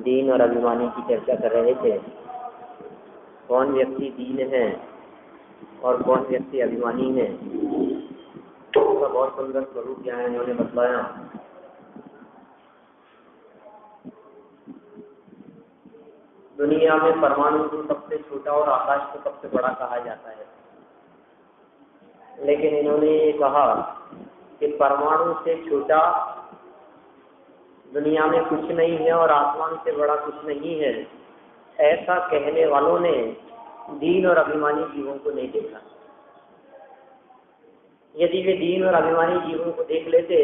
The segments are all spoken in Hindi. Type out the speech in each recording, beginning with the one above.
दीन और अभिमानी की चर्चा कर रहे थे। कौन व्यक्ति दीन है और कौन व्यक्ति अभिमानी है, उसका बहुत सुंदर स्वरूप यहाँ इन्होंने बतलाया। दुनिया में परमाणु को सबसे छोटा और आकाश को सबसे बड़ा कहा जाता है, लेकिन इन्होंने ये कहा कि परमाणु से छोटा दुनिया में कुछ नहीं है और आसमान से बड़ा कुछ नहीं है। ऐसा कहने वालों ने दीन और अभिमानी जीवों को नहीं देखा। यदि वे दीन और अभिमानी जीवों को देख लेते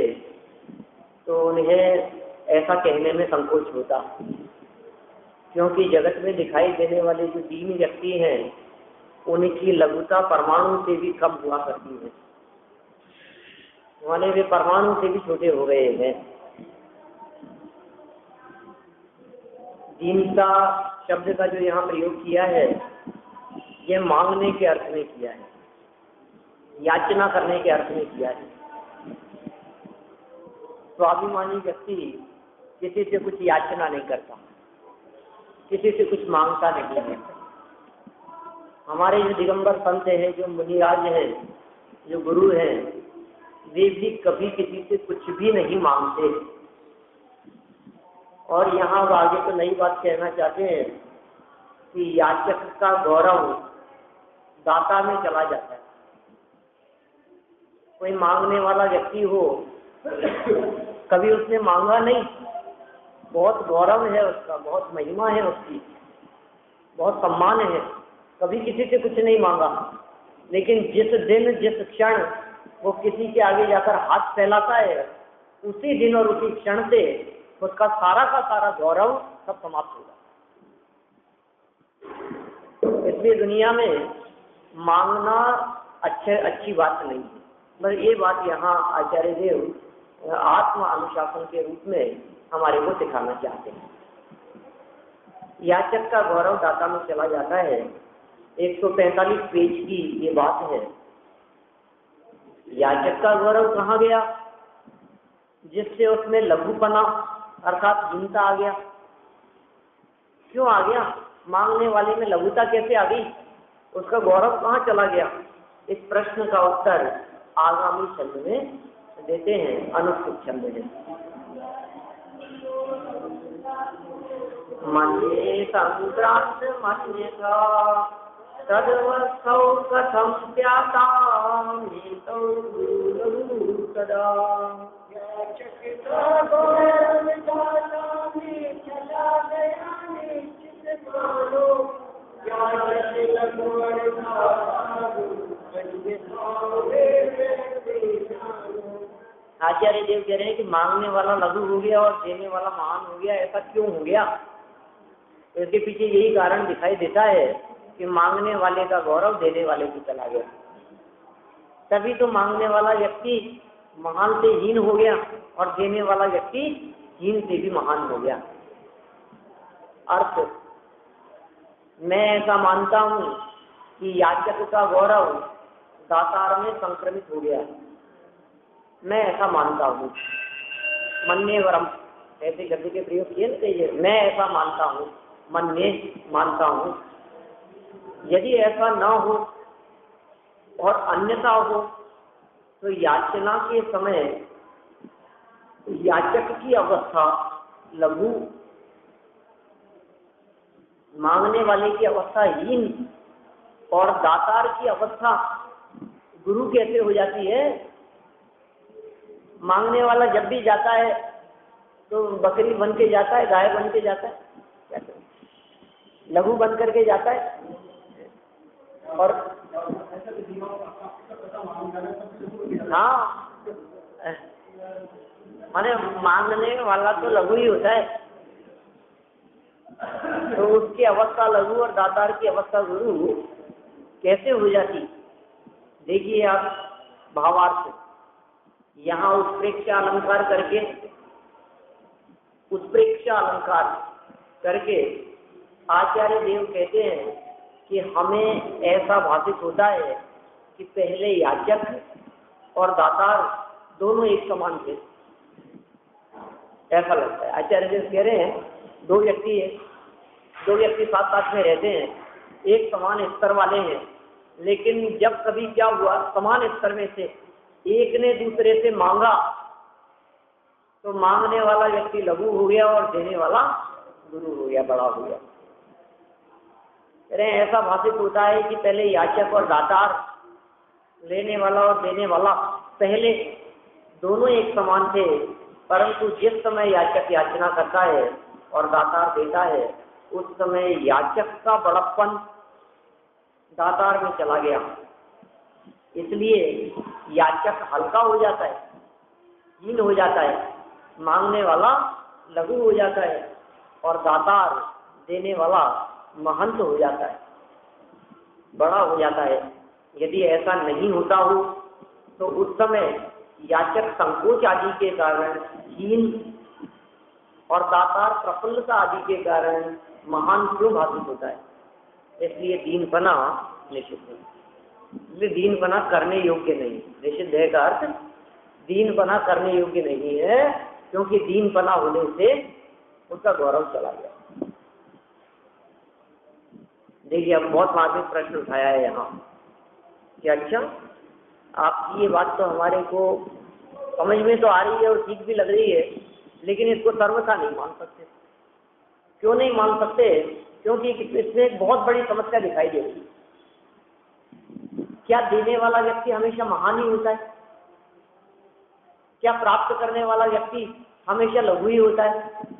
तो उन्हें ऐसा कहने में संकोच होता, क्योंकि जगत में दिखाई देने वाले जो दीन व्यक्ति हैं उनकी लघुता परमाणु से भी कम हुआ करती है, माने वे परमाणु से भी छोटे हो गए हैं। दीनता शब्द का जो यहाँ प्रयोग किया है, ये मांगने के अर्थ में किया है, याचना करने के अर्थ में किया है। स्वाभिमानी व्यक्ति किसी से कुछ याचना नहीं करता, किसी से कुछ मांगता नहीं है। हमारे जो दिगंबर संत हैं, जो मुनिराज हैं, जो गुरु हैं, वे भी कभी किसी से कुछ भी नहीं मांगते। और यहाँ आगे तो नई बात कहना चाहते हैं कि याचक का गौरव दाता में चला जाता है। कोई मांगने वाला व्यक्ति हो, कभी उसने मांगा नहीं, बहुत गौरव है उसका, बहुत महिमा है उसकी, बहुत सम्मान है, कभी किसी से कुछ नहीं मांगा। लेकिन जिस दिन जिस क्षण वो किसी के आगे जाकर हाथ फैलाता है, उसी दिन और उसी क्षण से उसका सारा का सारा गौरव सब समाप्त होगा। इसलिए दुनिया में मांगना अच्छी बात नहीं है। मगर ये बात यहाँ आचार्य देव आत्म अनुशासन के रूप में हमारे को सिखाना चाहते हैं। याचक का गौरव दाता में चला जाता है। 145 पेज की ये बात है। याचक का गौरव कहाँ गया? जिससे उसमें लघुपना अर्थात हीनता आ गया। क्यों आ गया? मांगने वाले में लघुता कैसे आ गई? उसका गौरव कहाँ चला गया? इस प्रश्न का उत्तर आगामी छंद में देते हैं, अनुष्ठित छंद में। मन्ये संक्रांत मन्यता तदवस्थौ कथं स्यातामीतौ सदा। आचार्य देव कह रहे हैं कि मांगने वाला लघु हो गया और देने वाला महान हो गया। ऐसा क्यों हो गया? तो इसके पीछे यही कारण दिखाई देता है कि मांगने वाले का गौरव देने वाले को चला गया। तभी तो मांगने वाला व्यक्ति महान से हीन हो गया और देने वाला व्यक्ति हीन से भी महान हो गया। अर्थ, मैं ऐसा मानता हूँ कि याचक का गौरव दातार में संक्रमित हो गया। मैं ऐसा मानता हूँ। मन्ये वरम ऐसे शब्द के प्रयोग किए चाहिए। मैं ऐसा मानता हूँ, मन्ये मानता हूँ। यदि ऐसा न हो और अन्यथा हो तो याचना के समय याचक की अवस्था लघु, मांगने वाले की अवस्था हीन और दातार की अवस्था गुरु कैसे हो जाती है? मांगने वाला जब भी जाता है तो बकरी बन के जाता है, गाय बन के जाता है, लघु बन करके जाता है। और हाँ, माने मांगने वाला तो लघु ही होता है, तो उसकी अवस्था लघु और दातार की अवस्था गुरु कैसे हो जाती? देखिए आप भावार्थ, यहाँ उत्प्रेक्षा अलंकार करके, उत्प्रेक्षा अलंकार करके आचार्य देव कहते हैं कि हमें ऐसा भाषित होता है कि पहले याचक और दातार दोनों एक समान थे, ऐसा लगता है। आचार्य देव कह रहे हैं दो व्यक्ति साथ साथ में रहते हैं, एक समान स्तर वाले हैं, लेकिन जब कभी क्या हुआ, समान स्तर में से एक ने दूसरे से मांगा तो मांगने वाला व्यक्ति लघु हो गया और देने वाला गुरु हो गया, बड़ा हो गया। ऐसा भाषित होता है कि पहले याचक और दातार, लेने वाला और देने वाला, पहले दोनों एक समान थे, परंतु जिस समय याचक याचना करता है और दातार देता है, उस समय याचक का बड़प्पन दातार में चला गया, इसलिए याचक हल्का हो जाता है, हीन हो जाता है, मांगने वाला लघु हो जाता है और दातार देने वाला महंत हो जाता है, बड़ा हो जाता है। यदि ऐसा नहीं होता हो तो उस समय याचक संकोच आदि के कारण हीन और दातार प्रफुल्लता आदि के कारण महान क्यों भाषित होता है? इसलिए दीनपना निषिद्ध है, इसलिए दीनपना करने योग्य नहीं। निषिद्ध है का अर्थ दीनपना करने योग्य नहीं है, क्योंकि दीनपना होने से उसका गौरव चला गया। देखिए, अब बहुत मार्मिक प्रश्न उठाया है यहाँ कि अच्छा, आपकी ये बात तो हमारे को समझ में तो आ रही है और ठीक भी लग रही है, लेकिन इसको सर्वथा नहीं मान सकते। क्यों नहीं मान सकते? क्योंकि इसमें एक बहुत बड़ी समस्या दिखाई दे रही है। क्या देने वाला व्यक्ति हमेशा महान ही होता है? क्या प्राप्त करने वाला व्यक्ति हमेशा लघु ही होता है?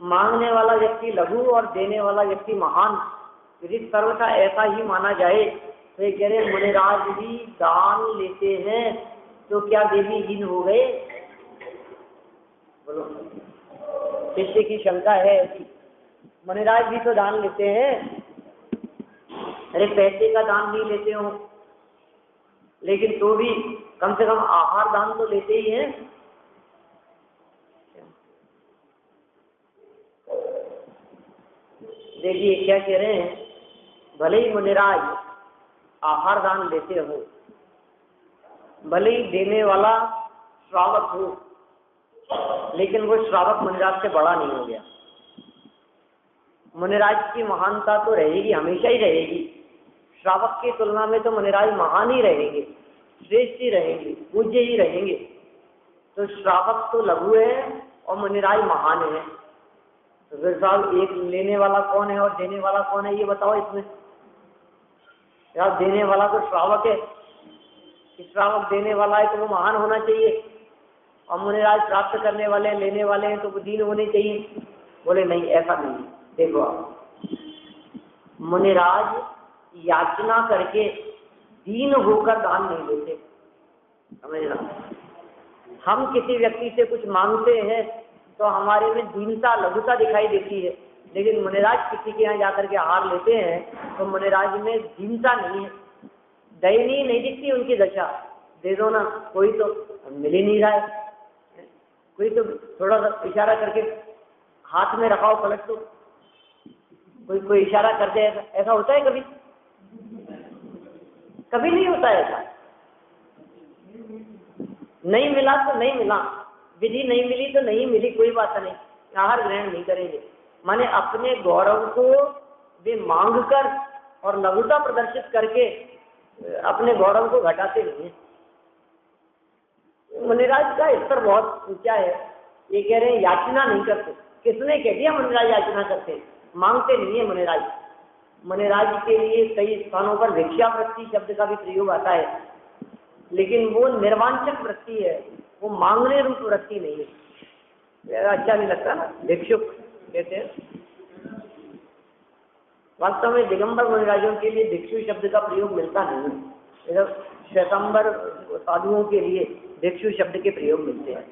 मांगने वाला व्यक्ति लघु और देने वाला व्यक्ति महान, यदि सर्वथा ऐसा ही माना जाए तो ये कह रहे मुनिराज भी दान लेते हैं तो क्या देवी हीन हो गए? बोलो, शिष्य की शंका है ऐसी। मुनिराज भी तो दान लेते हैं, अरे पैसे का दान नहीं लेते हो, लेकिन तो भी कम से कम आहार दान तो लेते ही हैं। देखिए क्या कह रहे हैं, भले ही मुनिराज आहार दान लेते हो, भले ही देने वाला श्रावक हो, लेकिन वो श्रावक मुनिराज से बड़ा नहीं हो गया। मुनिराज की महानता तो रहेगी, हमेशा ही रहेगी। श्रावक की तुलना में तो मुनिराज महान ही रहेंगे, श्रेष्ठ ही रहेंगे, पूज्य ही रहेंगे। तो श्रावक तो लघु है और मुनिराज महान है। तो फिर साहब एक लेने वाला कौन है और देने वाला कौन है, ये बताओ इसमें। यार देने वाला तो श्रावक है, श्रावक देने वाला है तो वो महान होना चाहिए, और मुनिराज प्राप्त करने वाले लेने वाले हैं तो वो दीन होने चाहिए। बोले नहीं, ऐसा नहीं। देखो आप, मुनिराज याचना करके दीन होकर दान नहीं देते, समझना। हम किसी व्यक्ति से कुछ मांगते हैं तो हमारे में दीनता लघुता दिखाई देती है, लेकिन मुनिराज किसी के यहाँ जाकर के आहार लेते हैं तो मुनिराज में दीनता नहीं है, दयनीय नहीं दिखती उनकी दशा। दे दो ना, कोई तो मिल ही नहीं रहा है, कोई तो थोड़ा सा इशारा करके हाथ में रखाओ पलट तो, कोई इशारा कर दे। ऐसा होता है कभी? कभी नहीं होता है ऐसा। नहीं मिला तो नहीं मिला, विधि नहीं मिली तो नहीं मिली, कोई बात नहीं, आहार ग्रहण नहीं करेंगे। माने अपने गौरव को वे मांग कर और लघुता प्रदर्शित करके अपने गौरव को घटाते नहीं है। मुनिराज का स्तर बहुत ऊंचा है। ये कह रहे हैं याचना नहीं करते। किसने कह दिया मुनिराज याचना करते? मांगते नहीं है मुनिराज। मुनिराज के लिए कई स्थानों पर भिक्षावृत्ति शब्द का भी प्रयोग आता है, लेकिन वो निर्वांचक वृत्ति है, वो मांगने रूप वृत्ति नहीं है। अच्छा नहीं लगता ना, भिक्षुक कहते हैं। वास्तव में दिगंबर मुनिराजों के लिए भिक्षु शब्द का प्रयोग मिलता नहीं है, श्वेतांबर साधुओं के लिए भिक्षु शब्द के प्रयोग मिलते हैं।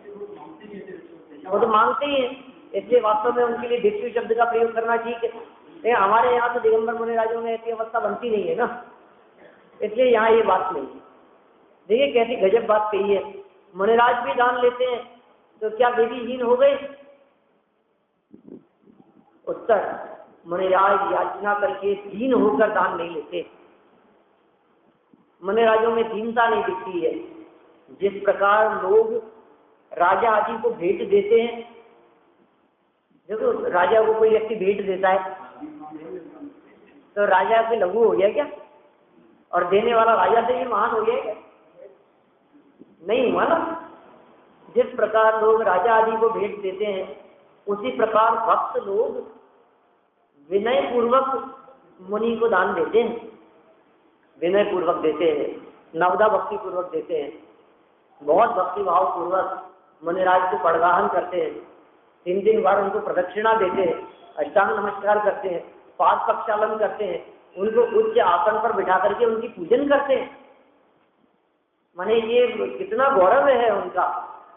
वो तो मांगते ही हैं, इसलिए वास्तव में उनके लिए भिक्षु शब्द का प्रयोग करना ठीक है। लेकिन हमारे यहाँ तो दिगंबर मुनिराजों में ऐसी अवस्था बनती नहीं है ना, इसलिए यहाँ ये बात नहीं है। देखिए कैसी गजब बात कही है, मुनिराज भी दान लेते हैं तो क्या देवीहीन हो गए? उत्तर, मुनिराज याचना करके दीन होकर दान नहीं लेते। मुनिराजों में दीनता नहीं दिखती है। जिस प्रकार लोग राजा आदि को भेंट देते हैं देखो राजा को कोई व्यक्ति भेंट देता है तो राजा से लघु हो गया क्या? और देने वाला राजा से भी महान हो गया क्या? नहीं हुआ ना। जिस प्रकार लोग राजा आदि को भेंट देते हैं उसी प्रकार भक्त लोग विनय पूर्वक मुनि को दान देते हैं, विनय पूर्वक देते हैं, नवदा भक्ति पूर्वक देते हैं, बहुत भक्ति भाव पूर्वक मुनिराज को पड़गाहन करते हैं, 3 बार उनको प्रदक्षिणा देते हैं, अष्टांग नमस्कार करते हैं, पाद प्रक्षालन करते हैं, उनको उच्च आसन पर बिठा करके उनकी पूजन करते हैं। माने ये कितना गौरव है उनका।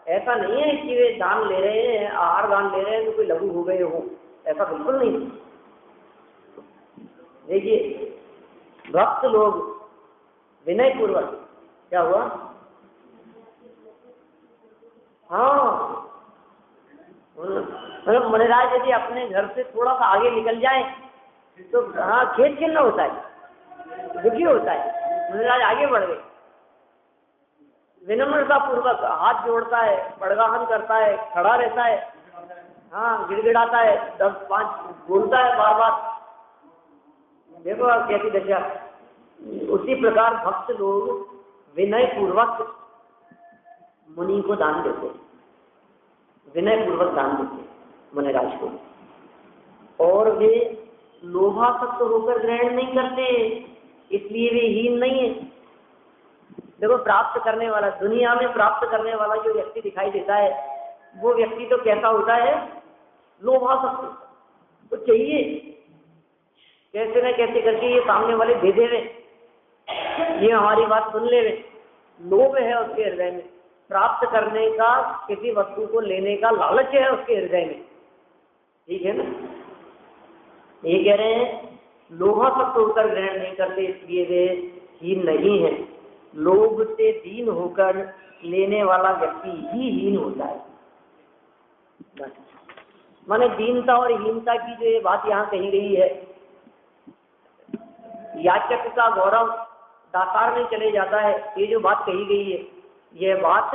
ऐसा नहीं है कि वे दान ले रहे हैं, आहार दान ले रहे हैं तो कोई लघु हो गए हो, ऐसा बिल्कुल नहीं। देखिए भक्त लोग विनय पूर्वक, क्या हुआ? हाँ, मतलब मुनिराज यदि अपने घर से थोड़ा सा आगे निकल जाए तो हाँ खेत खिलना होता है, दुखी होता है। मुनिराज आगे बढ़ गए, विनम्रता पूर्वक हाथ जोड़ता है, पड़गाहन करता है, खड़ा रहता है, हाँ गिड़गिड़ाता है, 10-5 बोलता है बार बार। देखो आप कैसी दशा। उसी प्रकार भक्त लोग विनय पूर्वक मुनि को दान देते, विनय पूर्वक दान देते मुनिराज को, और वे लोभासक्त होकर ग्रहण नहीं करते, इसलिए वे हीन नहीं है। देखो प्राप्त करने वाला, दुनिया में प्राप्त करने वाला जो व्यक्ति दिखाई देता है वो व्यक्ति तो कैसा होता है? लोभासक्त। तो चाहिए कैसे न कैसे करके ये सामने वाले दे दे, ये हमारी बात सुन ले, लोभ है उसके हृदय में, प्राप्त करने का, किसी वस्तु को लेने का लालच है उसके हृदय में, ठीक है ना। ये कह रहे हैं लोभासक्त होकर ग्रहण नहीं करते, इसलिए वे हीन नहीं है। लोभ से दीन होकर लेने वाला व्यक्ति ही हीन होता है। माने दीनता और हीनता की जो ये बात यहाँ कही गई है, याचक का गौरव दातार में चले जाता है, ये जो बात कही गई है यह बात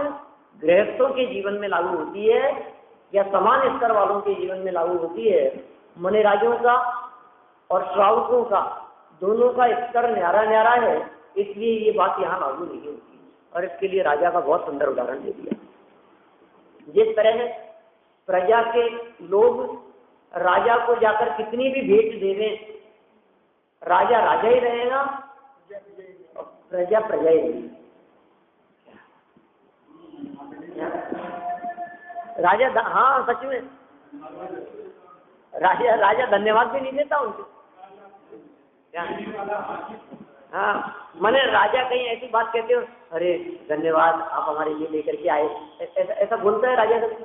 गृहस्थों के जीवन में लागू होती है या समान स्तर वालों के जीवन में लागू होती है। मुनिराजों का और श्रावकों का दोनों का स्तर न्यारा न्यारा है, इसलिए ये बात यहाँ लागू नहीं होती। और इसके लिए राजा का बहुत सुंदर उदाहरण दे दिया। जिस तरह प्रजा के लोग राजा को जाकर कितनी भी भेंट देवें, राजा राजा ही रहेगा, प्रजा प्रजा ही रहेगी। राजा हाँ सच में राजा धन्यवाद भी नहीं देता उनको। हाँ माने राजा कहीं ऐसी बात कहते हो, अरे धन्यवाद आप हमारे लिए लेकर के आए, ऐसा बोलता है राजा कभी?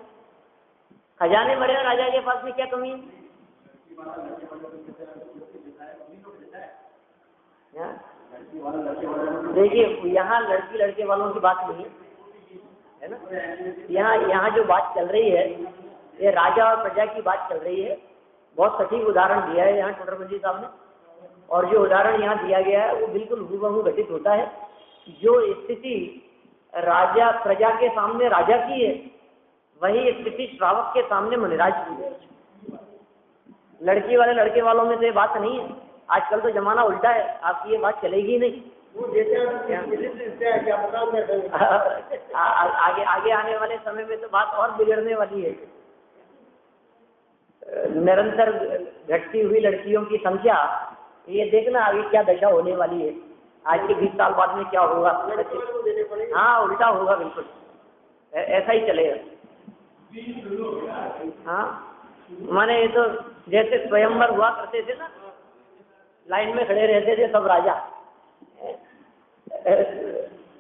खजाने भरे हैं राजा के पास में, क्या कमी है? देखिए यहाँ लड़की लड़के वालों की बात नहीं है ना, यहाँ जो बात चल रही है ये राजा और प्रजा की बात चल रही है। बहुत सटीक उदाहरण दिया है यहाँ टोडरमल साहब ने, और जो उदाहरण यहाँ दिया गया है वो बिल्कुल हूबहू घटित होता है। जो स्थिति राजा प्रजा के सामने राजा की है, वही स्थिति श्रावक के सामने मुनिराज की है। लड़की वाले लड़के वालों में तो ये बात नहीं है, आजकल तो जमाना उल्टा है, आपकी ये बात चलेगी नहीं। आगे आगे आने वाले समय में तो बात और बिगड़ने वाली है। निरंतर घटती हुई लड़कियों की संख्या, ये देखना आगे क्या दशा होने वाली है। आज के 20 साल बाद में क्या होगा? हाँ उल्टा होगा, बिल्कुल ऐसा ही चलेगा। हाँ माने ये तो जैसे स्वयंवर हुआ करते थे ना, लाइन में खड़े रहते थे सब राजा,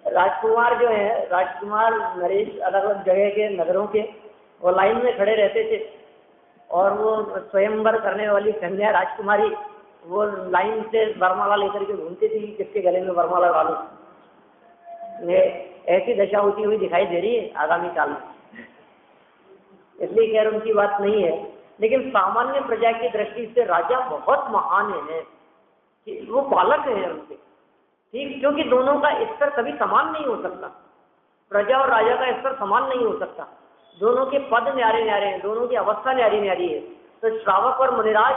राजकुमार जो है, राजकुमार नरेश अलग अलग जगह के नगरों के, वो लाइन में खड़े रहते थे, और वो स्वयंवर करने वाली कन्या राजकुमारी वो लाइन से वरमाला लेकर के घूमती थी, किसके गले में वरमाला डालूं। ये ऐसी दशा होती हुई दिखाई दे रही है आगामी काल में, इसलिए खैर उनकी बात नहीं है। लेकिन सामान्य प्रजा की दृष्टि से राजा बहुत महान है, वो बालक है उनके, ठीक, क्योंकि दोनों का स्तर कभी समान नहीं हो सकता। प्रजा और राजा का स्तर समान नहीं हो सकता। दोनों के पद न्यारे न्यारे हैं, दोनों की अवस्था न्यारी न्यारी है। तो श्रावक और मुनिराज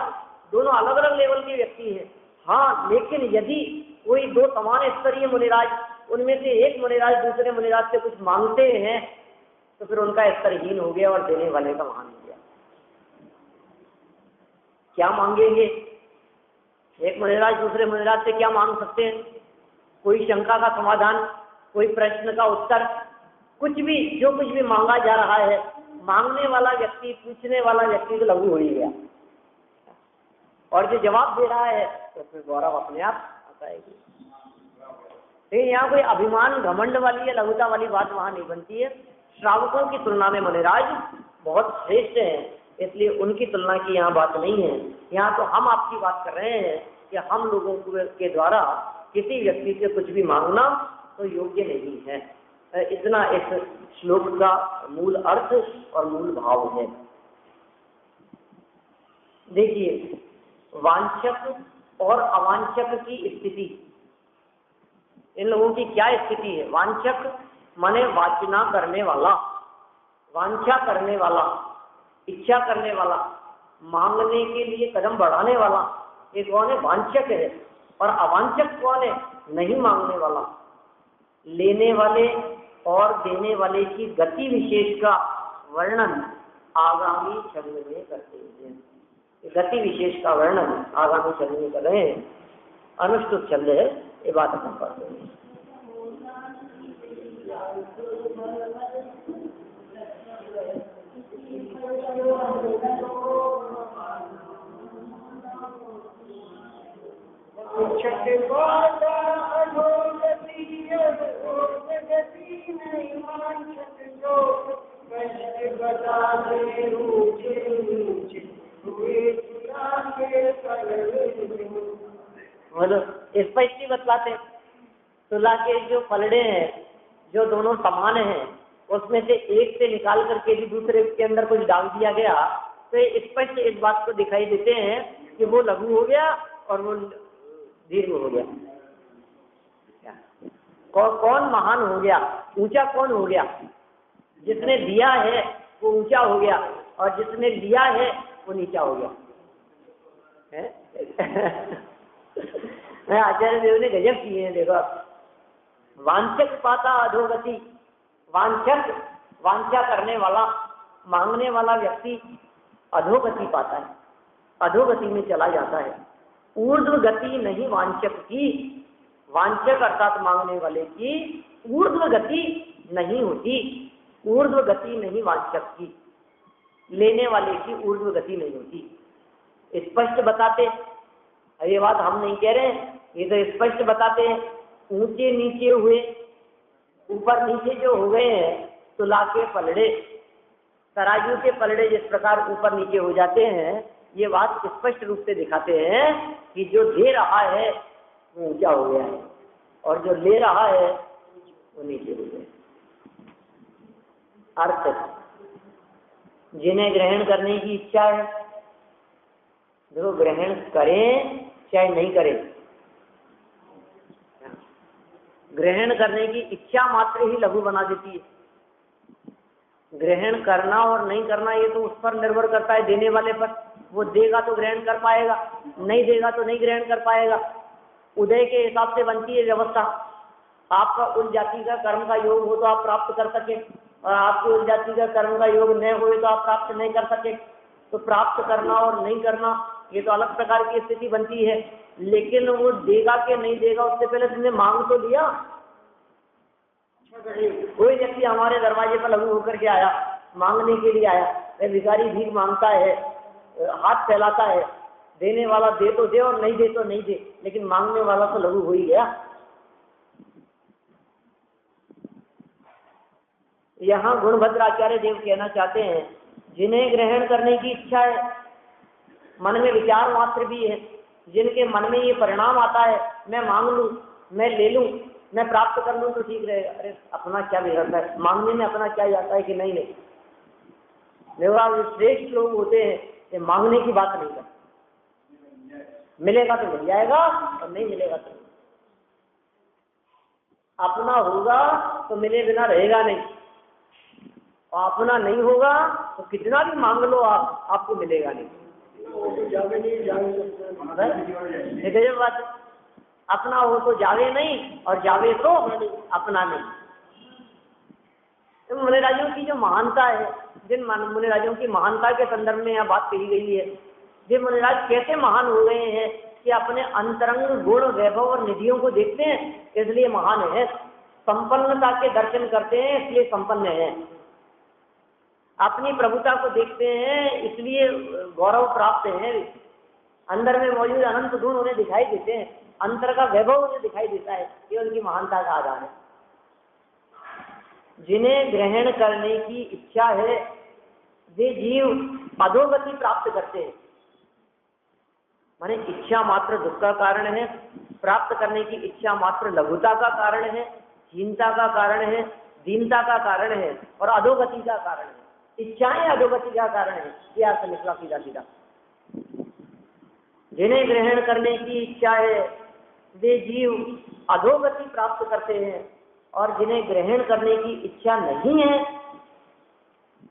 दोनों अलग अलग लेवल के व्यक्ति हैं। हाँ, लेकिन यदि कोई दो समान स्तरीय मुनिराज, उनमें से एक मुनिराज दूसरे मुनिराज से कुछ मांगते हैं तो फिर उनका स्तरहीन हो गया और देने वाले का महान हो गया। क्या मांगेंगे? एक मुनिराज दूसरे मुनिराज से क्या मांग सकते हैं? कोई शंका का समाधान, कोई प्रश्न का उत्तर, कुछ भी, जो कुछ भी मांगा जा रहा है, मांगने वाला व्यक्ति, पूछने वाला व्यक्ति तो लघु हो ही गया, और जो जवाब दे रहा है तो फिर गौरव अपने आप आता है। लेकिन यहाँ कोई अभिमान, घमंड वाली या लघुता वाली बात वहां नहीं बनती है। श्रावकों की तुलना में मुनिराज बहुत श्रेष्ठ हैं, इसलिए उनकी तुलना की यहाँ बात नहीं है। यहाँ तो हम आपकी बात कर रहे हैं कि हम लोगों के द्वारा किसी व्यक्ति से कुछ भी मांगना तो योग्य नहीं है। इतना इस श्लोक का मूल अर्थ और मूल भाव है। देखिए, वांछक और अवांछक की स्थिति, इन लोगों की क्या स्थिति है? वांछक माने वांछना करने वाला, वांछा करने वाला, इच्छा करने वाला, मांगने के लिए कदम बढ़ाने वाला, ये कौन है? वांछक है। और अवांछक कौन है? नहीं मांगने वाला। लेने वाले और देने वाले की गति विशेष का वर्णन आगामी छंद में करते हैं। गति विशेष का वर्णन आगामी छंद में कर रहे हैं। अनुष्टुप छंद है, ये बात हम पढ़ते हैं। स्पष्ट बतलाते, तुला के जो फलड़े हैं, जो दोनों समान हैं, उसमें से एक से निकाल करके भी दूसरे के अंदर कुछ डाल दिया गया तो ये स्पष्ट इस बात को दिखाई देते हैं कि वो लघु हो गया और वो दीर्घ हो गया। कौन महान हो गया? ऊंचा कौन हो गया? जिसने दिया है वो ऊंचा हो गया और जिसने लिया है वो नीचा हो गया है? आचार्य देव ने गजब किए हैं। देखो, वांछक पाता अधोगति, वांछक, वांछा करने वाला, मांगने वाला व्यक्ति अधोगति पाता है, अधोगति में चला जाता है। ऊर्ध्व गति नहीं वांछक की, वांछक अर्थात मांगने वाले की ऊर्ध्व गति नहीं होती, ऊर्ध्व गति नहीं वांछक की, लेने वाले की ऊर्ध्व गति नहीं होती। स्पष्ट बताते, ये बात हम नहीं कह रहे हैं, ये तो स्पष्ट बताते हैं। ऊंचे नीचे हुए, ऊपर नीचे जो हो गए हैं, तुला के पलड़े, तराजू के पलड़े जिस प्रकार ऊपर नीचे हो जाते हैं, ये बात स्पष्ट रूप से दिखाते हैं कि जो दे रहा है वो ऊंचा हो गया है और जो ले रहा है वो नीचे हो गया। अर्थ, जिन्हें ग्रहण करने की इच्छा है, देखो ग्रहण करें चाहे नहीं करें, ग्रहण करने की इच्छा मात्र ही लघु बना देती है। ग्रहण करना और नहीं करना ये तो उस पर निर्भर करता है, देने वाले पर। वो देगा तो ग्रहण कर पाएगा, नहीं देगा तो नहीं ग्रहण कर पाएगा। उदय के हिसाब से बनती है व्यवस्था। आपका उस जाति का कर्म का योग हो तो आप प्राप्त कर सके, और आपके उस जाति का कर्म का योग न हो तो आप प्राप्त नहीं कर सके। तो प्राप्त करना और नहीं करना ये तो अलग प्रकार की स्थिति बनती है। लेकिन वो देगा कि नहीं देगा उससे पहले तुमने मांग तो लिया। कोई व्यक्ति हमारे दरवाजे पर लघु होकर के आया, मांगने के लिए आया, वह भिखारी भीख मांगता है, हाथ फैलाता है, देने वाला दे तो दे और नहीं दे तो नहीं दे, लेकिन मांगने वाला तो लघु हो ही गया। यहाँ गुणभद्र आचार्य देव कहना चाहते हैं, जिन्हें ग्रहण करने की इच्छा है, मन में विचार मात्र भी है, जिनके मन में ये परिणाम आता है, मैं मांग लूं, मैं ले लूं, मैं प्राप्त कर लूं तो ठीक रहेगा। अरे अपना क्या बिगड़ता है, मांगने में अपना क्या जाता है कि नहीं नहीं। श्रेष्ठ लोग होते हैं कि मांगने की बात नहीं करते, मिलेगा तो मिल जाएगा और नहीं मिलेगा तो नहीं। अपना होगा तो मिले बिना रहेगा नहीं, और अपना नहीं होगा तो कितना भी मांग लो आपको मिलेगा नहीं। गजब बात, अपना हो तो जावे नहीं और जावे तो अपना नहीं। तो मुनिराजों की जो महानता है, जिन मुनिराजों की महानता के संदर्भ में यह बात कही गई है, ये मुनिराज कैसे महान हो गए हैं कि अपने अंतरंग गुण वैभव और निधियों को देखते हैं इसलिए महान है, संपन्नता के दर्शन करते हैं इसलिए संपन्न है, अपनी प्रभुता को देखते हैं इसलिए गौरव प्राप्त है, अंदर में मौजूद अनंत गुण उन्हें दिखाई देते हैं, अंतर का वैभव उन्हें दिखाई देता है, ये उनकी महानता का आधार है। जिन्हें ग्रहण करने की इच्छा है वे जीव अधोगति प्राप्त करते हैं। माने इच्छा मात्र दुख का कारण है, प्राप्त करने की इच्छा मात्र लघुता का कारण है, हीनता का कारण है, दीनता का कारण है और अधोगति का कारण है। इच्छाएं अधोगति का कारण है, ये अर्थ निकला सीधा सीधा। जिन्हें ग्रहण करने की इच्छा है वे जीव अधोगति प्राप्त करते हैं और जिन्हें ग्रहण करने की इच्छा नहीं है,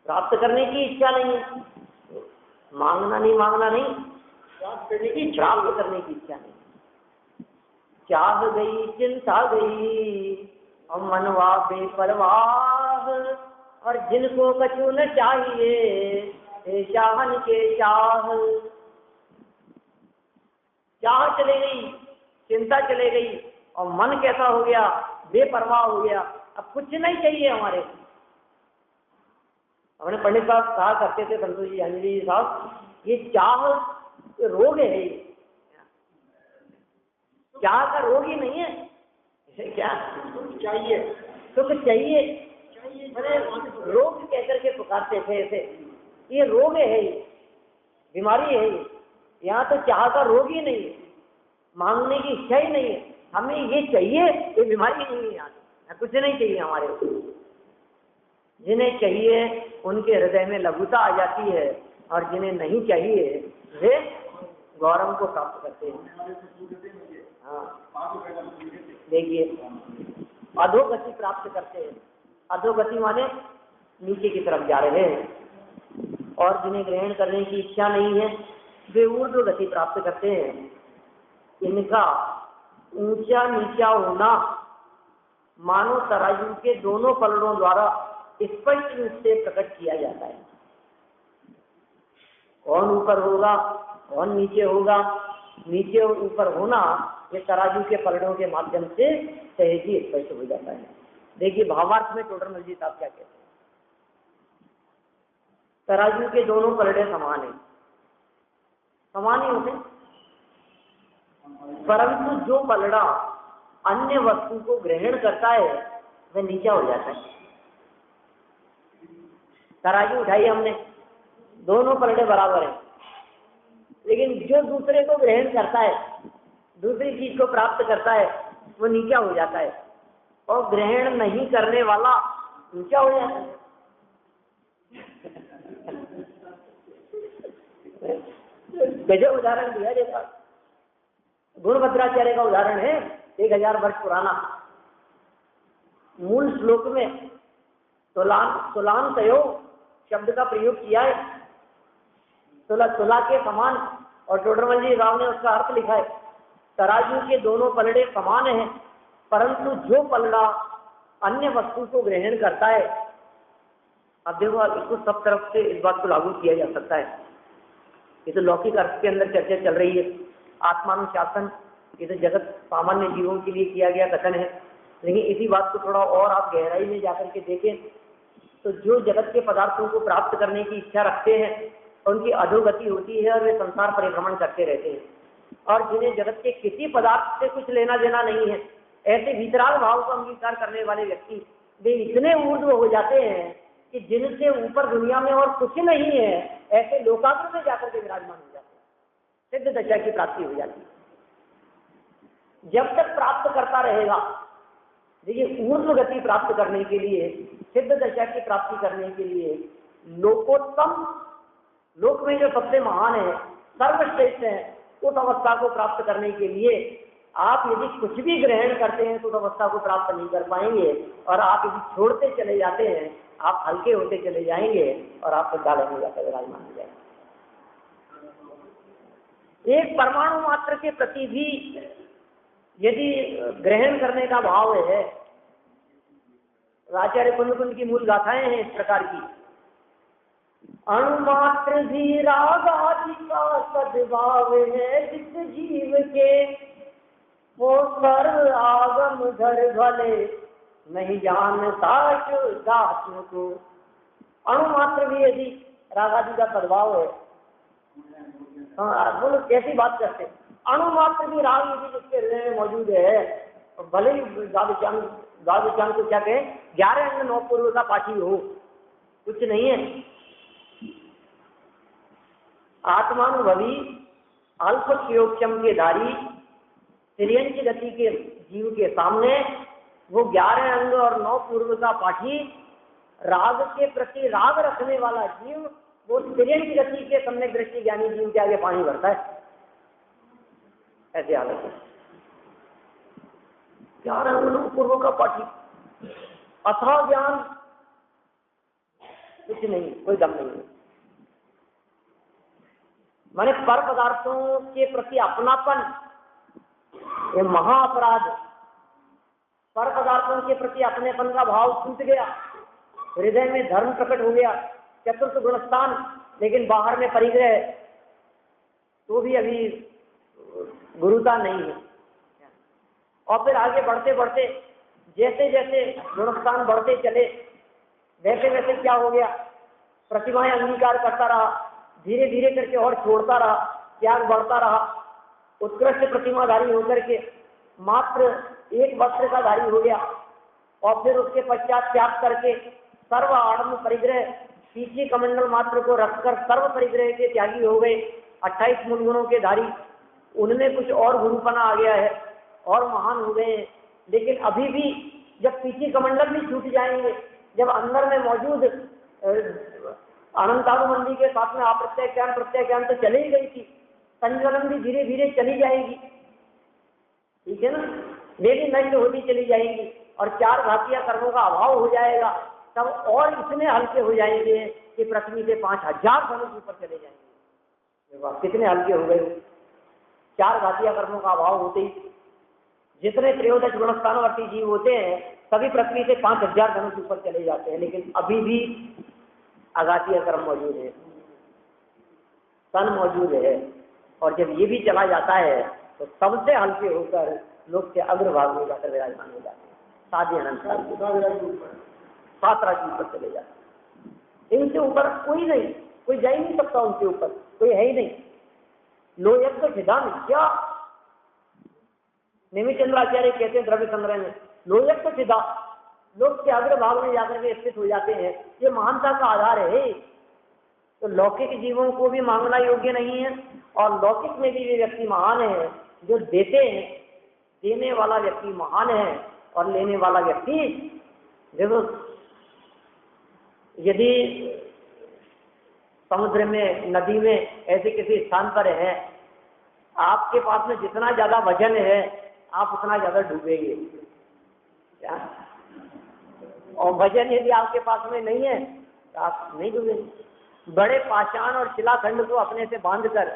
प्राप्त करने की इच्छा नहीं है, मांगना नहीं, प्राप्त करने की इच्छा नहीं, चाह गई चिंता गई और मनवा बेपरवाह, और जिनको कछु न चाहिए चाहन के चाह चले गई, चिंता चले गई और मन कैसा हो गया, बेपरवाह हो गया, अब कुछ नहीं चाहिए हमारे। अपने पंडित साहब कहा करते थे, संतोष जी अंजलि साहब, ये चाह रोग है, चाह का रोग ही नहीं है, इसे क्या चाहिए, सुख चाहिए, मैंने रोग कहकर के पुकारते थे ऐसे, ये रोग है, बीमारी है, यहाँ तो चाह का रोग ही नहीं है, मांगने की इच्छा ही नहीं है, हमें ये चाहिए, ये बीमारी नहीं है, यहाँ कुछ नहीं चाहिए हमारे। जिन्हें चाहिए उनके हृदय में लघुता आ जाती है और जिन्हें नहीं चाहिए वे गौरव को प्राप्त करते हैं। हाँ देखिए, अधोगति प्राप्त करते हैं, अधोगति माने नीचे की तरफ जा रहे हैं, और जिन्हें ग्रहण करने की इच्छा नहीं है वे ऊर्ध्व गति प्राप्त करते हैं। इनका ऊंचा नीचा होना मानो तराजू के दोनों पलड़ों द्वारा स्पष्ट रूप से प्रकट किया जाता है। कौन ऊपर होगा कौन नीचे होगा, नीचे और ऊपर होना ये तराजू के पलड़ों के माध्यम से सहज ही स्पष्ट हो जाता है। देखिए भावार्थ में टोडरमल जी साहब क्या कहते हैं, तराजू के दोनों पलड़े समान है, समान ही होते, परंतु जो पलड़ा अन्य वस्तु को ग्रहण करता है वह नीचा हो जाता है। तराजू उठाई हमने, दोनों पलड़े बराबर हैं, लेकिन जो दूसरे को ग्रहण करता है, दूसरी चीज को प्राप्त करता है, वो नीचा हो जाता है, और ग्रहण नहीं करने वाला ऊंचा हो जाता है। गजब उदाहरण दिया देखा, गुणभद्राचार्य का उदाहरण है, 1000 वर्ष पुराना। मूल श्लोक में तुलान तयो शब्द का प्रयोग किया है, तुला के समान, और टोडरमल जी राव ने उसका अर्थ लिखा है, तराजू के दोनों पलड़े समान हैं, परंतु जो पलड़ा अन्य वस्तु को ग्रहण करता है, अब देखो इसको सब तरफ से इस बात को लागू किया जा सकता है। ये तो लौकिक अर्थ के अंदर चर्चा चल रही है, आत्मानुशासन ये तो जगत सामान्य जीवों के लिए किया गया कथन है, लेकिन इसी बात को थोड़ा और आप गहराई में जाकर के देखें तो जो जगत के पदार्थों को प्राप्त करने की इच्छा रखते हैं उनकी अधोगति होती है और वे संसार परिभ्रमण करते रहते हैं, और जिन्हें जगत के किसी पदार्थ से कुछ लेना देना नहीं है, ऐसे वितराग भाव को अंगीकार करने वाले व्यक्ति वे इतने ऊर्ध्व हो जाते हैं कि जिनसे ऊपर दुनिया में और कुछ नहीं है, ऐसे लोकाग्र में जाकर के विराजमान हो जाते हैं, सिद्ध दशा की प्राप्ति हो जाती है। जब तक प्राप्त करता रहेगा, देखिए ऊर्ध्व गति प्राप्त करने के लिए, सिद्ध दशा की प्राप्ति करने के लिए, लोकोत्तम, लोक में जो सबसे महान है, सर्वश्रेष्ठ है, उस अवस्था को प्राप्त करने के लिए आप यदि कुछ भी ग्रहण करते हैं तो उस अवस्था को प्राप्त नहीं कर पाएंगे, और आप यदि छोड़ते चले जाते हैं आप हल्के होते चले जाएंगे और आप विद्यालय में जाकर विराजमान हो जाएंगे। एक परमाणु मात्र के प्रति भी यदि ग्रहण करने का भाव है, आचार्य कुंद की मूल गाथाएं हैं इस प्रकार की। अणुमात्र भी राग आदि का सद्भाव है जिस जीव के, वो सर्व आगम धर भले नहीं जानता दात्म को। अणुमात्र भी यदि राग आदि का सद्भाव है, हाँ बोलो कैसी बात करते, अणुमात्र भी राग यदि जिसके हृदय में मौजूद है, भले ही गादुचांग को क्या कहे 11 अंग 9 पूर्व का पाठी हो, कुछ नहीं है। आत्मानुभवी अल्पक्षम के धारी तिर्यंच गति के जीव के सामने वो 11 अंग और 9 पूर्व का पाठी, राग के प्रति राग रखने वाला जीव, वो तिर्यंच गति के सम्यक दृष्टि ज्ञानी जीव के आगे पानी भरता है। ऐसे हालत है 11 अंग 9 पूर्व का पाठी, अथवा ज्ञान, कुछ नहीं, कोई दम नहीं है। माने पर पदार्थों के प्रति अपनापन ये महा अपराध। पर पदार्थों के प्रति अपनेपन का भाव टूट गया, हृदय में धर्म प्रकट हो गया, चतुर्थ गुणस्थान, लेकिन बाहर में परिग्रह, तो भी अभी गुरुता नहीं है। और फिर आगे बढ़ते बढ़ते जैसे जैसे गुणस्थान बढ़ते चले, वैसे वैसे क्या हो गया, प्रतिमाएं अंगीकार करता रहा, धीरे धीरे करके और छोड़ता रहा, त्याग बढ़ता रहा, उत्कृष्ट प्रतिमाधारी होकर के मात्र एक वस्त्र का धारी हो गया, और फिर उसके पश्चात त्याग करके सर्व आडम्ब परिग्रह, पीछे कमंडल मात्र को रखकर सर्व परिग्रह के त्यागी हो गए, 28 मूल गुणों के धारी। उनमें कुछ और गुरुपना आ गया है और महान हो गए हैं। लेकिन अभी भी जब पीछे कमंडल भी छूट जाएंगे, जब अंदर में मौजूद अनंतानुबंधी के साथ में प्रत्यय ज्ञान तो चली गई थी, संज्वलन भी धीरे धीरे चली जाएगी, ठीक है ना, वे भी नष्ट होती चली जाएंगी और 4 घातिया कर्मों का अभाव हो जाएगा। तब और इतने हल्के हो जाएंगे कि पृथ्वी से 5000 धनुष ऊपर चले जाएंगे। कितने हल्के हो गए, 4 घातिया कर्मों का अभाव होते ही जितने त्रयोदश गुणस्थानवर्ती जीव होते हैं सभी पृथ्वी से 5000 धनुष ऊपर चले जाते हैं, लेकिन अभी भी अघातीय कर्म मौजूद है, तन मौजूद है। और जब ये भी चला जाता है तो सबसे हल्के होकर लोग के अग्रभाग में जाकर विराजमान हो जाते हैं, साधे अनंत 7 राज्य ऊपर चले जाते हैं। इनसे ऊपर कोई नहीं, कोई जा ही नहीं सकता, उनके ऊपर कोई है ही नहीं। लोयक तो सिद्धांत क्या निमिचंद्राचार्य कहते हैं द्रव्य संग्रह में, लोयक तो सिद्धांत, लोग के अग्रभाग में जाकर के स्थित हो जाते हैं, ये महानता का आधार है। तो लौकिक जीवों को भी मांगना योग्य नहीं है, और लौकिक में भी वे व्यक्ति महान है जो देते हैं, देने वाला व्यक्ति महान है और लेने वाला व्यक्ति। देखो यदि समुद्र में, नदी में, ऐसे किसी स्थान पर है, आपके पास में जितना ज्यादा वजन है आप उतना ज्यादा डूबेंगे, क्या? और वजन यदि आपके पास में नहीं है तो आप नहीं डूबेंगे। बड़े पाषाण और शिलाखंड को अपने से बांधकर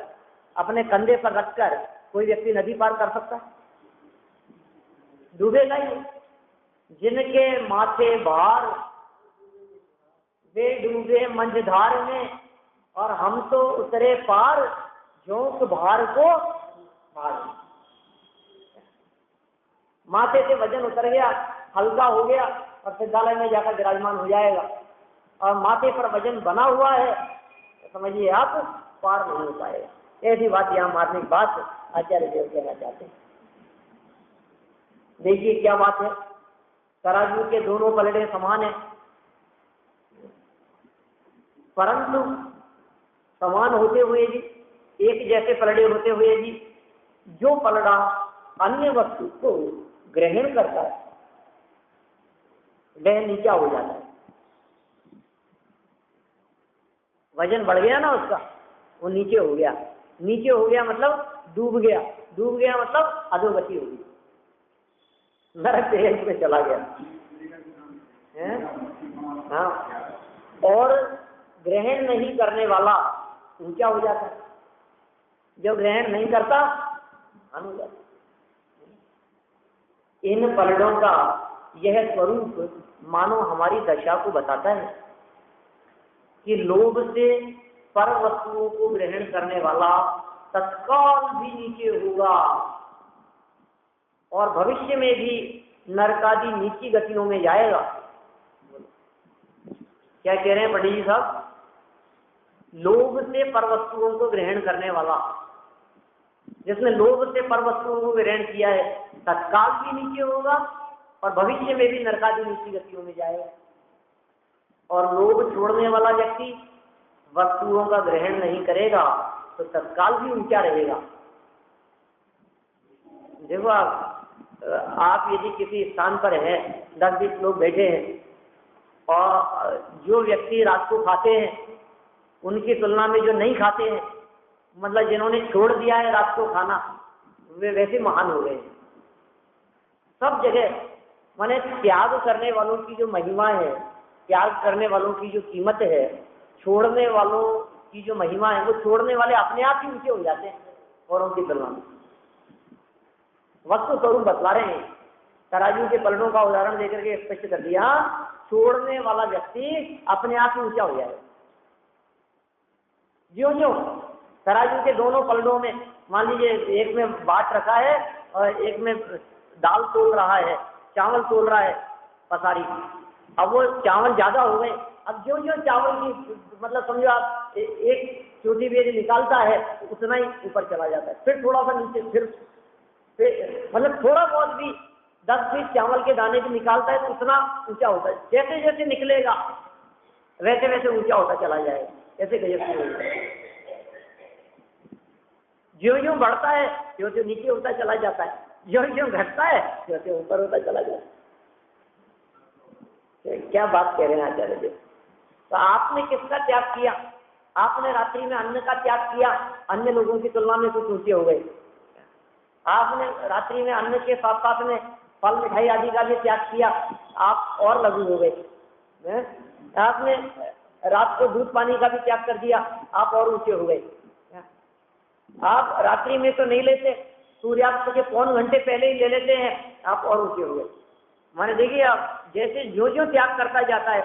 अपने कंधे पर रखकर कोई व्यक्ति नदी पार कर सकता है? डूबेगा ही। जिनके माथे भार वे डूबे मंझधार में, और हम तो उतरे पार झोंक भार को भार। माथे से वजन उतर गया, हल्का हो गया और सिद्धालय में जाकर विराजमान हो जाएगा, और माथे पर वजन बना हुआ है तो समझिए आप पार नहीं हो पाएगा। ऐसी बात यहाँ मार्मिक बात आचार्य देव कहना चाहते हैं। देखिए क्या बात है, तराजू के दोनों पलड़े समान है, परंतु समान होते हुए भी, एक जैसे पलड़े होते हुए भी, जो पलड़ा अन्य वस्तु को ग्रहण करता है वह नीचा हो जाता है। वजन बढ़ गया ना उसका, वो नीचे हो गया। नीचे हो गया मतलब डूब गया, डूब गया मतलब अधोगति हो गई, नरक देह में चला गया है? हाँ। और ग्रहण नहीं करने वाला ऊंचा हो जाता है। जो ग्रहण नहीं करता महान हो जाता। इन पलड़ों का यह स्वरूप मानो हमारी दशा को बताता है कि लोभ से पर वस्तुओं को ग्रहण करने वाला तत्काल भी नीचे होगा और भविष्य में भी नरकादि नीची गतियों में जाएगा। क्या कह रहे हैं पंडित जी साहब? लोभ से पर वस्तुओं को ग्रहण करने वाला, जिसने लोभ से पर वस्तुओं को ग्रहण किया है, तत्काल भी नीचे होगा और भविष्य में भी नरकादि नीची गतियों में जाएगा। और लोभ छोड़ने वाला व्यक्ति वस्तुओं का ग्रहण नहीं करेगा तो तत्काल भी ऊंचा रहेगा। देखो आप यदि किसी स्थान पर है, 10-20 लोग बैठे हैं और जो व्यक्ति रात को खाते हैं उनकी तुलना में जो नहीं खाते हैं, मतलब जिन्होंने छोड़ दिया है रात को खाना, वे वैसे महान हो गए। सब जगह माने त्याग करने वालों की जो महिमा है, त्याग करने वालों की जो कीमत है, छोड़ने वालों की जो महिमा है, वो छोड़ने वाले अपने आप ही ऊंचे हो जाते हैं औरों की तुलना में। वस्तु स्वरूप बतला रहे हैं, तराजू के पलड़ों का उदाहरण देकर के स्पष्ट कर दिया। छोड़ने वाला व्यक्ति अपने आप ही ऊंचा हो जाएगा। ज्यों ज्यों तराजू के दोनों पलड़ों में, मान लीजिए एक में बाट रखा है और एक में दाल तोल रहा है, चावल तोल रहा है पसारी, अब वो चावल ज्यादा हो गए। अब ज्यों ज्यों चावल की मतलब समझो आप एक छोटी बेरी निकालता है उतना ही ऊपर चला जाता है, फिर थोड़ा सा नीचे, फिर मतलब थोड़ा बहुत भी 10-20 चावल के दाने भी निकालता है तो उतना ऊंचा होता है। जैसे जैसे निकलेगा वैसे वैसे ऊंचा होता चला जाएगा। ऐसे गजब ज्यों ज्यों बढ़ता है त्यों त्यों नीचे होता चला जाता है, ज्यों ज्यों घटता है त्यों त्यों ऊपर होता चला जाता है। क्या बात कह रहे हैं आचार्य जी? तो आपने किसका त्याग किया? आपने रात्रि में अन्न का त्याग किया, अन्य लोगों की तुलना में कुछ ऊंचे हो गए। आपने रात्रि में अन्न के साथ साथ में फल मिठाई आदि का भी त्याग किया, आप और लघु हो गए। आपने रात को दूध पानी का भी त्याग कर दिया, आप और ऊंचे हो गए। आप रात्रि में तो नहीं लेते, सूर्यास्त के पौन घंटे पहले ही ले लेते हैं, आप और ऊंचे हो गए। माने देखिए आप जैसे जो जो त्याग करता जाता है,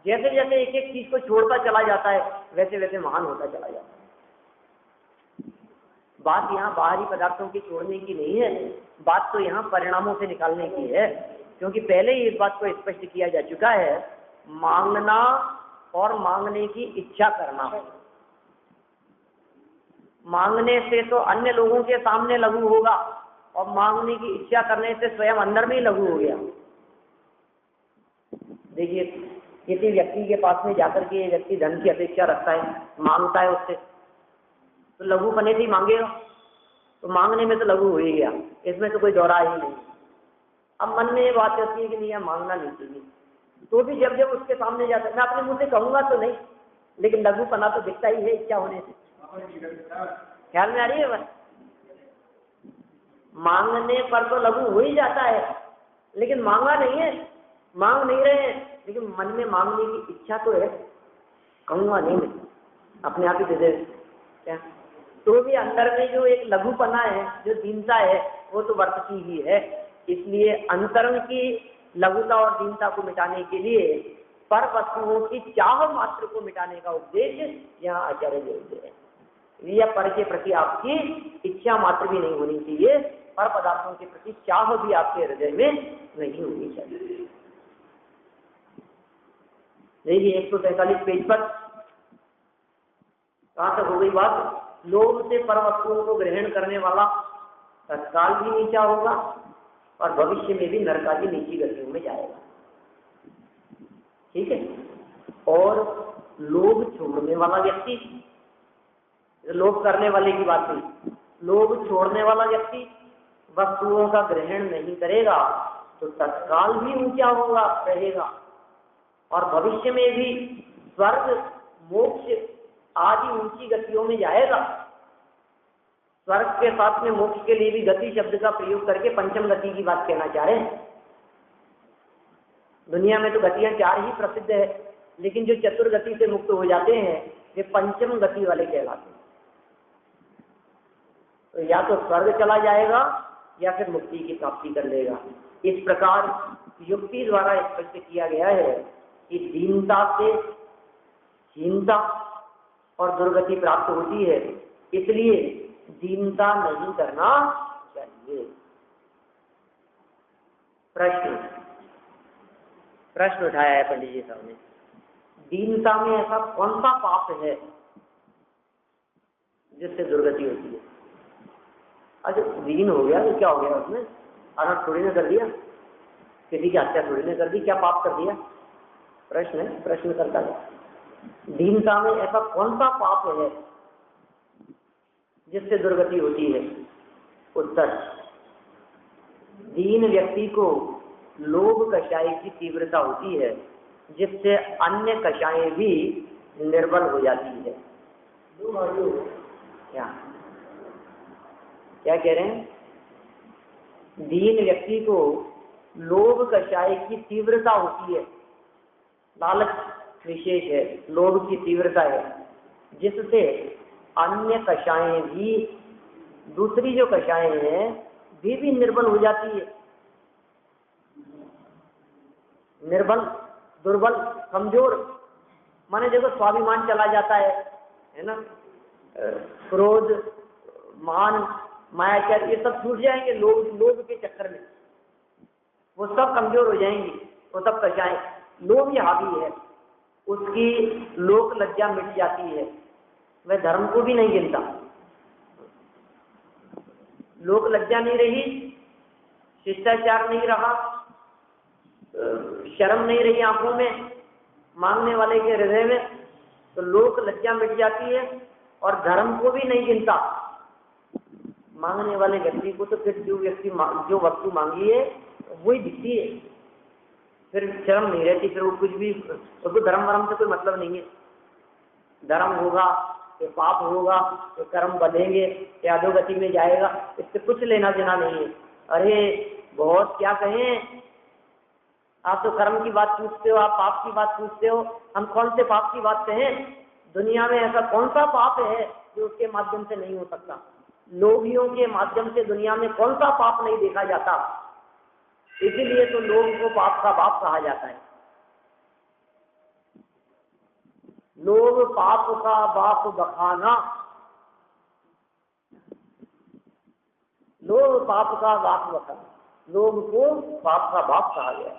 जैसे जैसे एक एक चीज को छोड़ता चला जाता है, वैसे वैसे महान होता चला जाता है। बात यहाँ बाहरी पदार्थों की छोड़ने की नहीं है, बात तो यहाँ परिणामों से निकालने की है। क्योंकि पहले ही इस बात को स्पष्ट किया जा चुका है, मांगना और मांगने की इच्छा करना। मांगने से तो अन्य लोगों के सामने लघु होगा और मांगने की इच्छा करने से स्वयं अंदर में ही लघु हो गया। देखिए किसी व्यक्ति के पास में जाकर के ये व्यक्ति धन की अपेक्षा रखता है, मांगता है उससे, तो लघुपने से ही मांगेगा, तो मांगने में तो लघु हो ही गया, इसमें तो कोई दौरा ही नहीं। अब मन में ये बात रहती है कि नहीं यार मांगना नहीं चाहिए, तो भी जब जब उसके सामने जाता है, मैं अपने मुंह से कहूंगा तो नहीं, लेकिन लघुपना तो दिखता ही है इच्छा होने से। ख्याल में आ रही है बस? मांगने पर तो लघु हो ही जाता है, लेकिन मांगा नहीं है, मांग नहीं रहे हैं, लेकिन मन में मांगने की इच्छा तो है, कहूंगा नहीं मैं, अपने आप ही दे दे क्या, तो भी अंदर में जो एक लघुपना है, जो दीनता है, वो तो वर्तती ही है। इसलिए अंतरंग की लघुता और दीनता को मिटाने के लिए पर वस्तुओं की चाह मात्र को मिटाने का उपदेश यहाँ आचार्य देव दे रहे हैं। या पर के प्रति आपकी इच्छा मात्र भी नहीं होनी चाहिए, पर पदार्थों के प्रति चाह भी आपके हृदय में नहीं होनी चाहिए। देखिए 143 पेज पर कहां तक हो गई बात? लोभ से पर वस्तुओं को ग्रहण करने वाला तत्काल भी नीचा होगा और भविष्य में भी नरकादि नीची गतियों में जाएगा। ठीक है। और लोभ छोड़ने वाला व्यक्ति, लोभ करने वाले की बात नहीं, लोभ छोड़ने वाला व्यक्ति वस्तुओं का ग्रहण नहीं करेगा तो तत्काल भी ऊंचा होगा रहेगा और भविष्य में भी स्वर्ग मोक्ष आदि ऊंची गतियों में जाएगा। स्वर्ग के साथ में मोक्ष के लिए भी गति शब्द का प्रयोग करके पंचम गति की बात कहना चाह रहे हैं। दुनिया में तो गतियां 4 ही प्रसिद्ध है, लेकिन जो चतुर्गति से मुक्त हो जाते हैं वे पंचम गति वाले कहलाते हैं। तो या तो स्वर्ग चला जाएगा या फिर मुक्ति की प्राप्ति कर लेगा। इस प्रकार युक्ति द्वारा स्पष्ट किया गया है कि दीनता से हीनता और दुर्गति प्राप्त होती है, इसलिए दीनता नहीं करना चाहिए। प्रश्न उठाया है पंडित जी साहब ने, दीनता में ऐसा कौन सा पाप है जिससे दुर्गति होती है? अच्छा, दीन हो गया तो क्या हो गया? उसने अनर्थ थोड़ी ने कर दिया, किसी की हत्या थोड़ी ने कर दी, क्या पाप कर दिया? प्रश्न है, प्रश्न करता है, दीनता में ऐसा कौन सा पाप है जिससे दुर्गति होती है? उत्तर, दीन व्यक्ति को लोभ कषाय की तीव्रता होती है, जिससे अन्य कषायें भी निर्बल हो जाती है। क्या कह रहे हैं? दीन व्यक्ति को लोभ कषाय की तीव्रता होती है, लालच विशेष है, लोभ की तीव्रता है, जिससे अन्य कषायें भी, दूसरी जो कषायें हैं भी निर्बल हो जाती है। निर्बल, दुर्बल, कमजोर, माने देखो स्वाभिमान चला जाता है ना, क्रोध, मान, मायाचार, ये सब छूट जाएंगे लोभ के चक्कर में, वो सब कमजोर हो जाएंगी, वो सब कषायें। लोभ ही हावी है, उसकी लोक लज्जा मिट जाती है, वह धर्म को भी नहीं गिनता। लोक लज्जा नहीं रही, शिष्टाचार नहीं रहा, शर्म नहीं रही आंखों में, मांगने वाले के हृदय में, तो लोक लज्जा मिट जाती है और धर्म को भी नहीं गिनता। मांगने वाले व्यक्ति को तो फिर जो वस्तु मांगी है वही दिखती है, फिर शर्म नहीं रहती, फिर वो कुछ भी, उसको धर्म वरम से कोई मतलब नहीं है। धर्म होगा तो पाप होगा, तो कर्म बढ़ेंगे, या अधोगति में जाएगा, इससे कुछ लेना देना नहीं है। अरे बहुत क्या कहें, आप तो कर्म की बात पूछते हो, आप पाप की बात पूछते हो, हम कौन से पाप की बात कहें? दुनिया में ऐसा कौन सा पाप है जो उसके माध्यम से नहीं हो सकता? लोभियों के माध्यम से दुनिया में कौन सा पाप नहीं देखा जाता? इसीलिए तो लोभ को पाप का बाप कहा जाता है। लोभ पाप का बाप बखाना, लोभ पाप का बाप बखाना, लोभ को पाप का बाप कहा गया।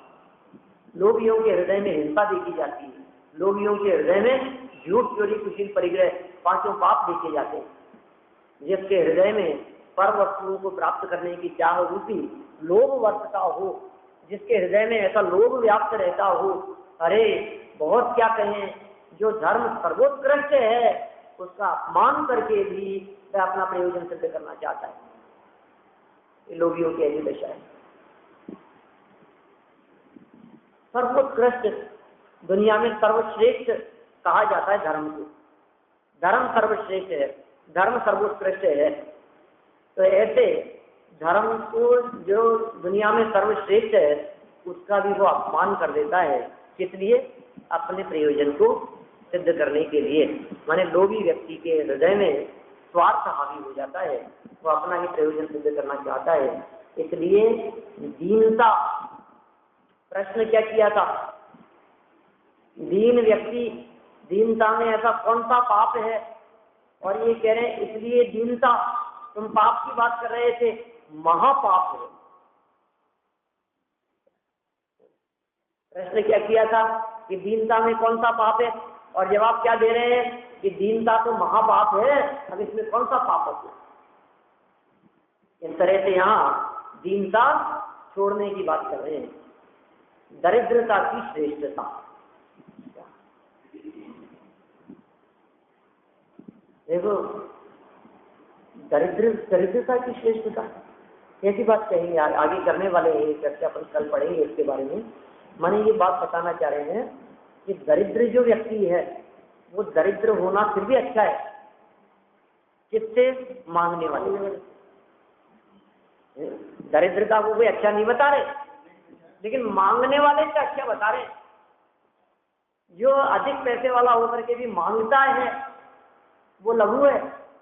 लोभियों के हृदय में हिंसा देखी जाती है, लोभियों के हृदय में झूठ, चोरी, कुशील, परिग्रह, पांचों पाप देखे जाते हैं। जिसके हृदय में पर वस्तुओं को प्राप्त करने की चाह रूपी लोभ वर्तता हो, जिसके हृदय में ऐसा लोभ व्याप्त रहता हो, अरे बहुत क्या कहें, जो धर्म सर्वोत्कृष्ट है उसका अपमान करके भी वह अपना प्रयोजन सिद्ध करना चाहता है। ये लोभियों की ऐसी दशा है। सर्वोत्कृष्ट, दुनिया में सर्वश्रेष्ठ कहा जाता है धर्म को, धर्म सर्वश्रेष्ठ है, धर्म सर्वोत्कृष्ट है। तो ऐसे धर्म को जो दुनिया में सर्वश्रेष्ठ है उसका भी वो अपमान कर देता है, इसलिए अपने प्रयोजन को सिद्ध करने के लिए। माने लोभी व्यक्ति के हृदय में स्वार्थ हावी हो जाता है, वो अपना ही प्रयोजन सिद्ध करना चाहता है, इसलिए दीनता। प्रश्न क्या किया था? दीन व्यक्ति, दीनता में ऐसा कौन सा पाप है? और ये कह रहे हैं इसलिए दीनता, तुम पाप की बात कर रहे थे, महापाप है। प्रश्न क्या किया था कि दीनता में कौन सा पाप है, और जवाब क्या दे रहे हैं कि दीनता तो महापाप है, अब इसमें कौन सा पाप होता है? इस तरह से यहाँ दीनता छोड़ने की बात कर रहे हैं, दरिद्रता की श्रेष्ठता। देखो, दरिद्रता की श्रेष्ठता ऐसी बात कहेंगे, आगे करने वाले हैं चर्चा, अपन कल पढ़ेंगे इसके बारे में। माने ये बात बताना चाह रहे हैं कि दरिद्र जो व्यक्ति है वो दरिद्र होना फिर भी अच्छा है, किससे? मांगने वाले। दरिद्रता को कोई अच्छा नहीं बता रहे, लेकिन मांगने वाले से अच्छा बता रहे। जो अधिक पैसे वाला होकर के भी मांगता है वो लघु है,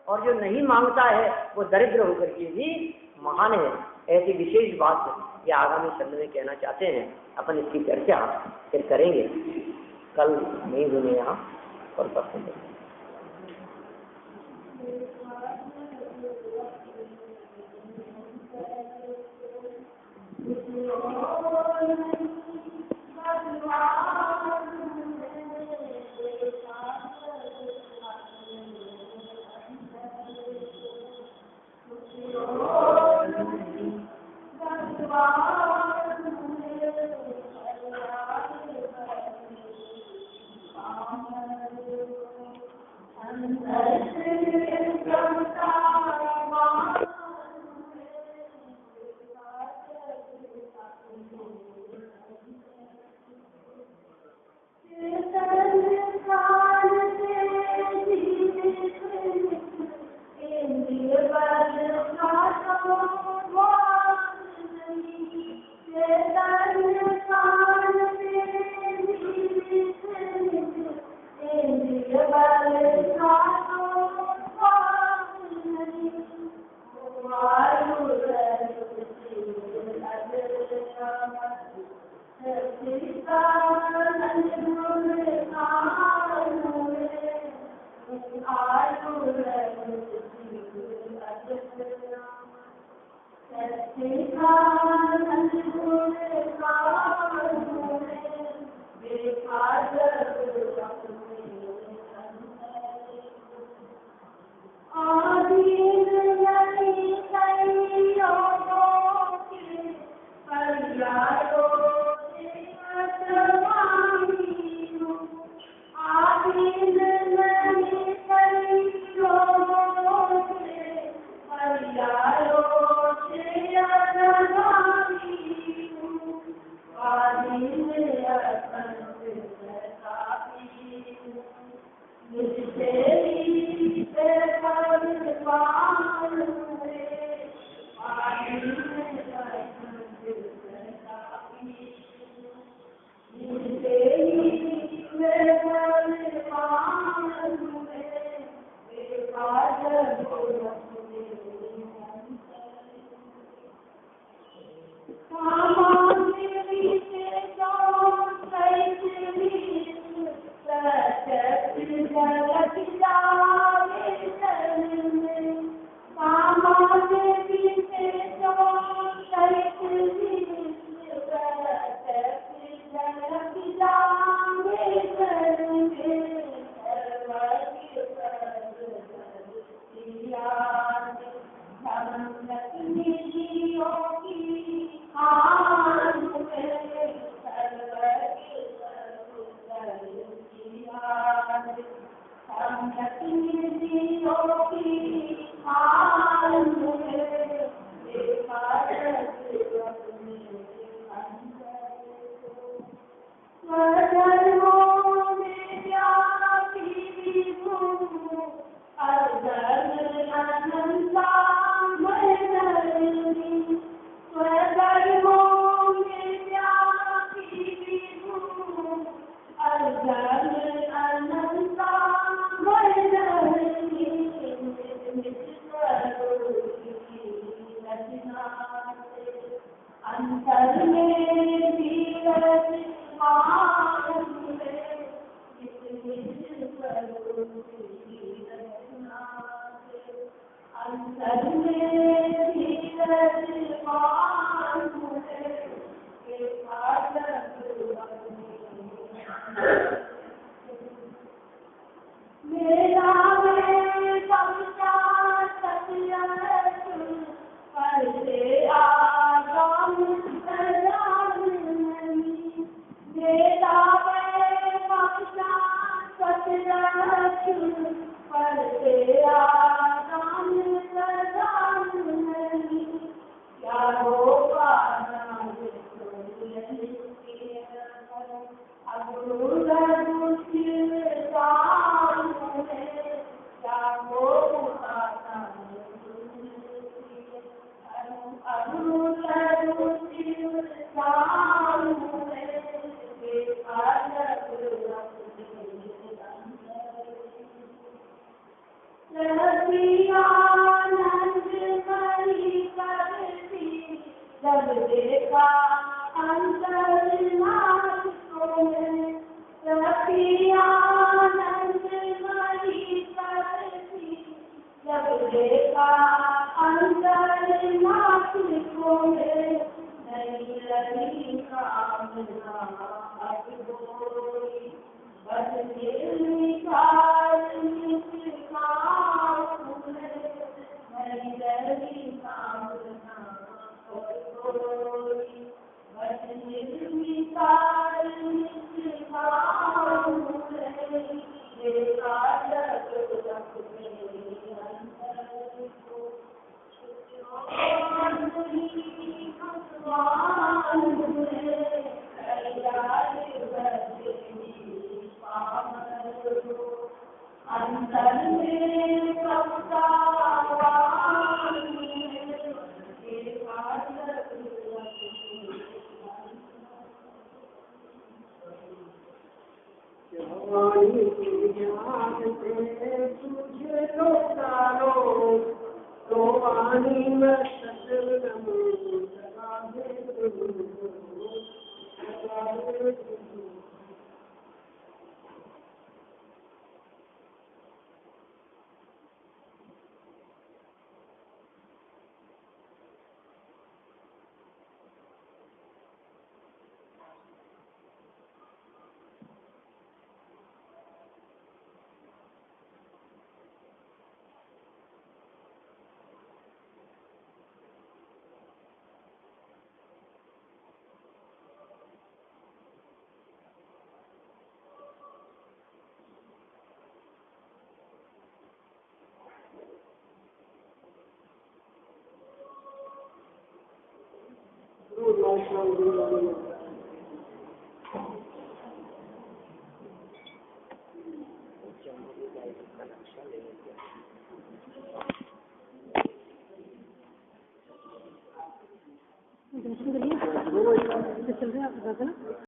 और जो नहीं मांगता है वो दरिद्र होकर के भी महान है। ऐसी विशेष बात ये आगामी शब्द में कहना चाहते हैं। अपन इसकी चर्चा फिर करेंगे, कल नहीं सुने यहाँ और परसों। सखियानंद मणि करती जब देखा अंतरनाथ को मैं सखियानंद मणि करती जब देखा अंतरनाथ को मैं नहीं लगी कामना अब कोई बस निर्विकार निष्काम नहीं लगी कामना अब कोई बस निर्विकार निष्काम देखा जग जग मेरे अंतर को अंतर में सबका तुझे लो तारो तो वाणी में सचल चल रहा है